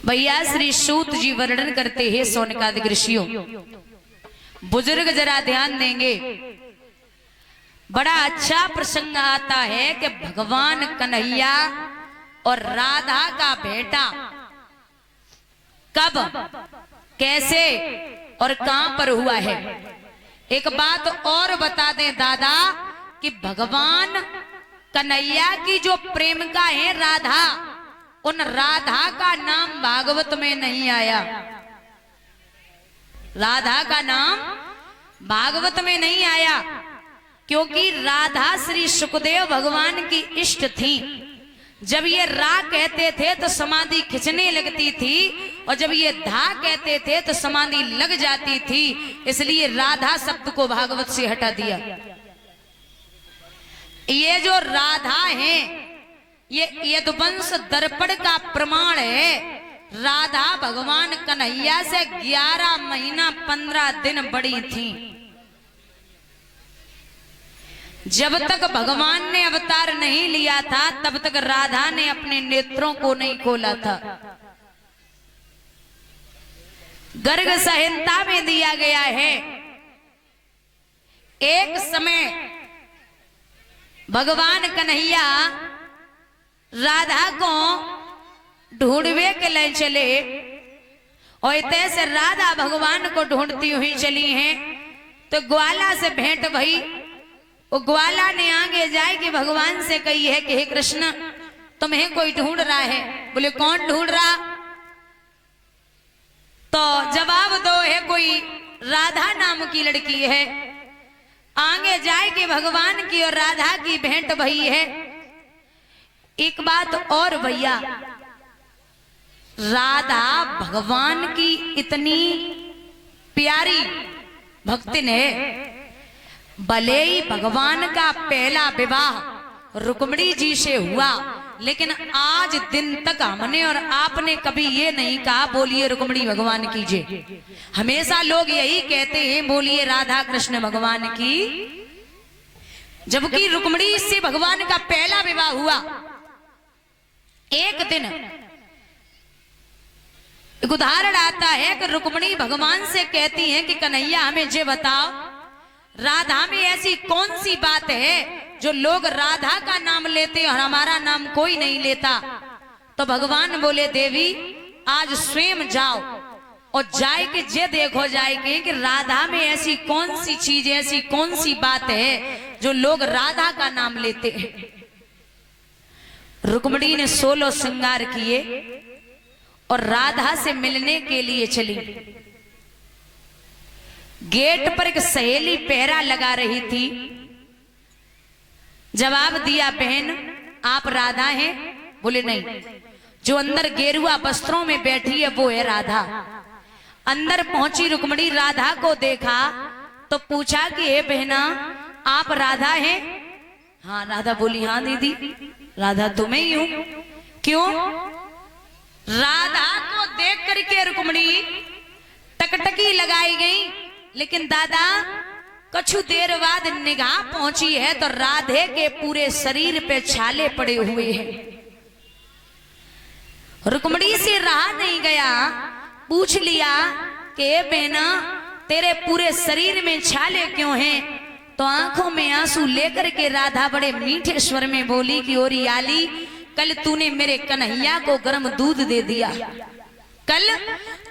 भैया श्री सूत जी वर्णन करते हैं शौनकादिक ऋषियों। बुजुर्ग जरा ध्यान देंगे, बड़ा अच्छा प्रसंग आता है कि भगवान कन्हैया और राधा का बेटा कब, कैसे और कहां पर हुआ है। एक बात और बता दें दादा कि भगवान कन्हैया की जो प्रेमिका है राधा, उन राधा का नाम भागवत में नहीं आया। राधा का नाम भागवत में नहीं आया क्योंकि राधा श्री सुखदेव भगवान की इष्ट थी। जब ये रा कहते थे तो समाधि खिंचने लगती थी और जब ये धा कहते थे तो समाधि लग जाती थी, इसलिए राधा शब्द को भागवत से हटा दिया। ये जो राधा है ये यदुवंश दर्पण का प्रमाण है। राधा भगवान कन्हैया से 11 महीना 15 दिन बड़ी थी। जब तक भगवान ने अवतार नहीं लिया था तब तक राधा ने अपने नेत्रों को नहीं खोला था। गर्ग संहिता में दिया गया है, एक समय भगवान कन्हैया राधा को ढूंढवे के लिए चले और तैसे राधा भगवान को ढूंढती हुई चली हैं तो ग्वाला से भेंट भई। वो ग्वाला ने आगे जाए कि भगवान से कही है कि हे कृष्ण तुम्हें कोई ढूंढ रहा है। बोले कौन ढूंढ रहा? तो जवाब दो है कोई राधा नाम की लड़की है। आगे जाए कि भगवान की और राधा की भेंट भई है। एक बात और भैया, राधा भगवान की इतनी प्यारी भक्तिन है, भले ही भगवान का पहला विवाह रुक्मिणी जी से हुआ लेकिन आज दिन तक हमने और आपने कभी ये नहीं कहा बोलिए रुक्मिणी भगवान की जय। हमेशा लोग यही कहते हैं बोलिए राधा कृष्ण भगवान की। जबकि रुक्मिणी से भगवान का पहला विवाह हुआ। एक दिन एक उदाहरण आता है कि रुक्मिणी भगवान से कहती हैं कि कन्हैया हमें जे बताओ राधा में ऐसी कौन सी बात है जो लोग राधा का नाम लेते और हमारा नाम कोई नहीं लेता। तो भगवान बोले देवी आज स्वयं जाओ और जाए के जे देखो जाए के कि राधा में ऐसी कौन सी चीज, ऐसी कौन सी बात है जो लोग राधा का नाम लेते हैं। रुक्मिणी ने 16 श्रृंगार किए और राधा से मिलने के लिए चली। गेट पर एक सहेली पहरा लगा रही थी। जवाब दिया बहन आप राधा हैं? बोले नहीं, जो अंदर गेरुआ वस्त्रों में बैठी है वो है राधा। अंदर पहुंची रुक्मिणी, राधा को देखा तो पूछा कि हे बहना आप राधा हैं? हाँ राधा बोली हाँ दीदी राधा तुम्हें ही हूं। क्यों? राधा को देख करके रुक्मिणी टकटकी लगाई गई, लेकिन दादा कछु देर बाद निगाह पहुंची है तो राधे के पूरे शरीर पे छाले पड़े हुए हैं। रुक्मिणी से रहा नहीं गया, पूछ लिया कि बहना तेरे पूरे शरीर में छाले क्यों हैं? तो आंखों में आंसू लेकर के राधा बड़े मीठे स्वर में बोली कि ओरी आली कल तूने मेरे कन्हैया को गर्म दूध दे दिया। कल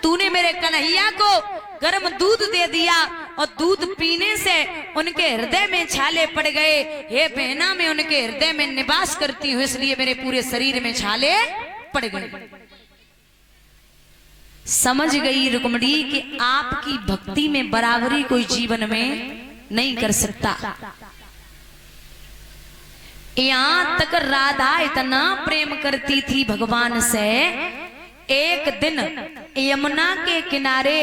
तूने मेरे कन्हैया को गर्म दूध दे दिया और दूध पीने से उनके हृदय में छाले पड़ गए। हे बहना मैं उनके हृदय में निवास करती हूँ इसलिए मेरे पूरे शरीर में छाले पड़ गए। समझ गई रुक्मिणी कि आपकी भक्ति में बराबरी कोई जीवन में नहीं कर सकता। यहां तक राधा इतना प्रेम करती थी भगवान से, एक दिन यमुना के किनारे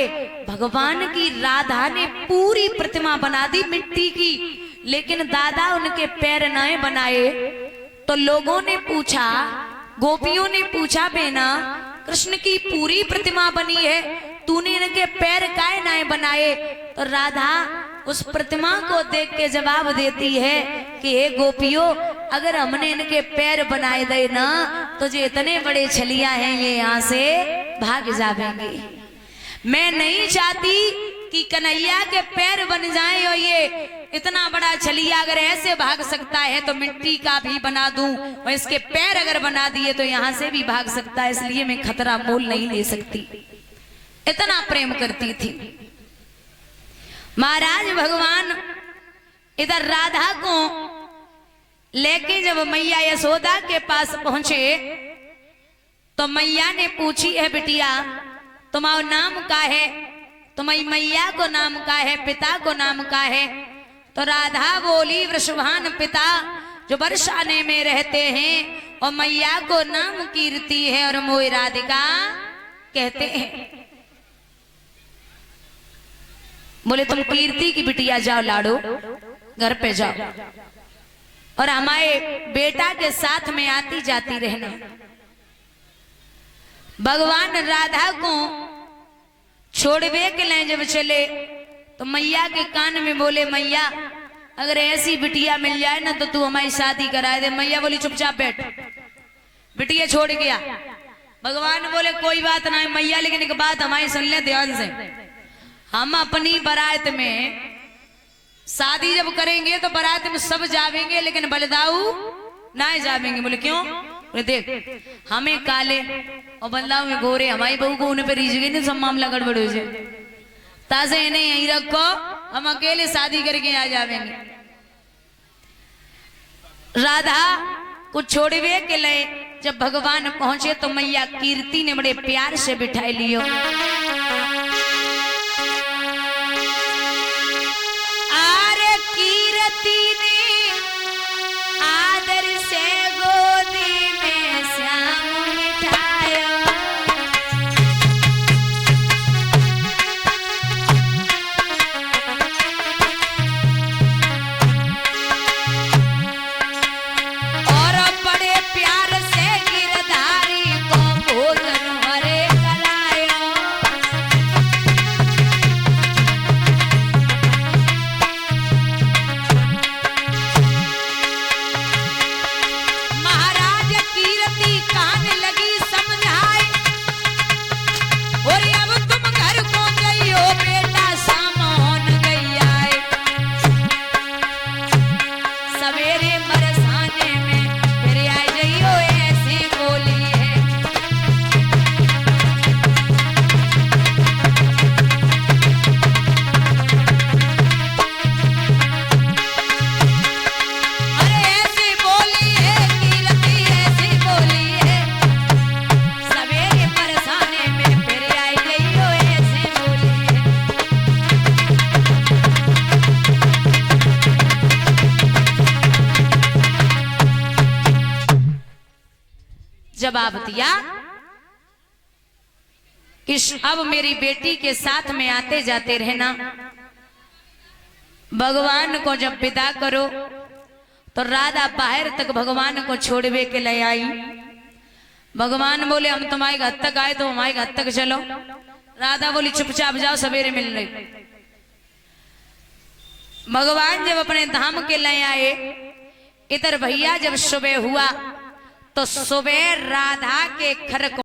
भगवान की राधा ने पूरी प्रतिमा बना दी मिट्टी की, लेकिन दादा उनके पैर नहीं बनाए। तो लोगों ने पूछा, गोपियों ने पूछा बेना कृष्ण की पूरी प्रतिमा बनी है तूने इनके पैर काहे नहीं बनाए? तो राधा उस प्रतिमा को देख के जवाब देती है कि हे गोपियों, अगर हमने इनके पैर बनाए दे ना तो जो इतने बड़े छलिया हैं ये यहाँ से भाग जाएंगे। मैं नहीं चाहती कि कन्हैया के पैर बन जाएं और ये इतना बड़ा छलिया अगर ऐसे भाग सकता है तो मिट्टी का भी बना दूं और इसके पैर अगर बना दिए तो यहाँ से भी भाग सकता है, इसलिए मैं खतरा मोल नहीं ले सकती। इतना प्रेम करती थी। महाराज भगवान इधर राधा को लेके जब मैया यशोदा के पास पहुंचे तो मैया ने पूछी है बिटिया तुम्हारा नाम का है, तुम्हारी मैया को नाम का है, पिता को नाम का है? तो राधा बोली वृषभान पिता जो बरसाने में रहते हैं और मैया को नाम कीर्ति है और मोई राधिका कहते हैं। बोले तुम कीर्ति की बिटिया जाओ लाडो घर पे जाओ और हमारे बेटा के साथ में आती जाती रहना। भगवान राधा को छोड़वे के लिए जब चले तो मैया के कान में बोले मैया अगर ऐसी बिटिया मिल जाए ना तो तू हमारी शादी करा दे। मैया बोली चुपचाप बैठ। बिटिया छोड़ गया। भगवान बोले कोई बात नहीं मैया, लेकिन एक बात हमारी सुन ले ध्यान से। हम अपनी बारात में शादी जब करेंगे तो बारात में सब जावेंगे लेकिन बलदाऊ ना जावेंगे। बोले क्यों? बोले देख हमें काले और बलदाऊ में गोरे, हमारी बहू को उन्हें पे रीझ गई नहीं, सब मामला गड़बड़ हो जाए। ताजे इन्हें यहीं रखो, हम अकेले शादी करके आ जावेंगे। राधा को छोड़वे के लिए जब भगवान पहुंचे तो मैया कीर्ति ने बड़े प्यार से बिठाई लियो। आरे कीर्ति ने आदर से गोदी में श्याम बिठाया। जवाब दिया कि अब मेरी बेटी के साथ में आते जाते रहना। भगवान को जब विदा करो तो राधा बाहर तक भगवान को छोड़वे के ले आई। भगवान बोले हम तुम्हारे घर तक आए तो हमारे घर तक चलो। राधा बोली चुपचाप जाओ सवेरे मिल रही। भगवान जब अपने धाम के ले आए इधर भैया जब सुबह हुआ तो सुबह राधा के घर को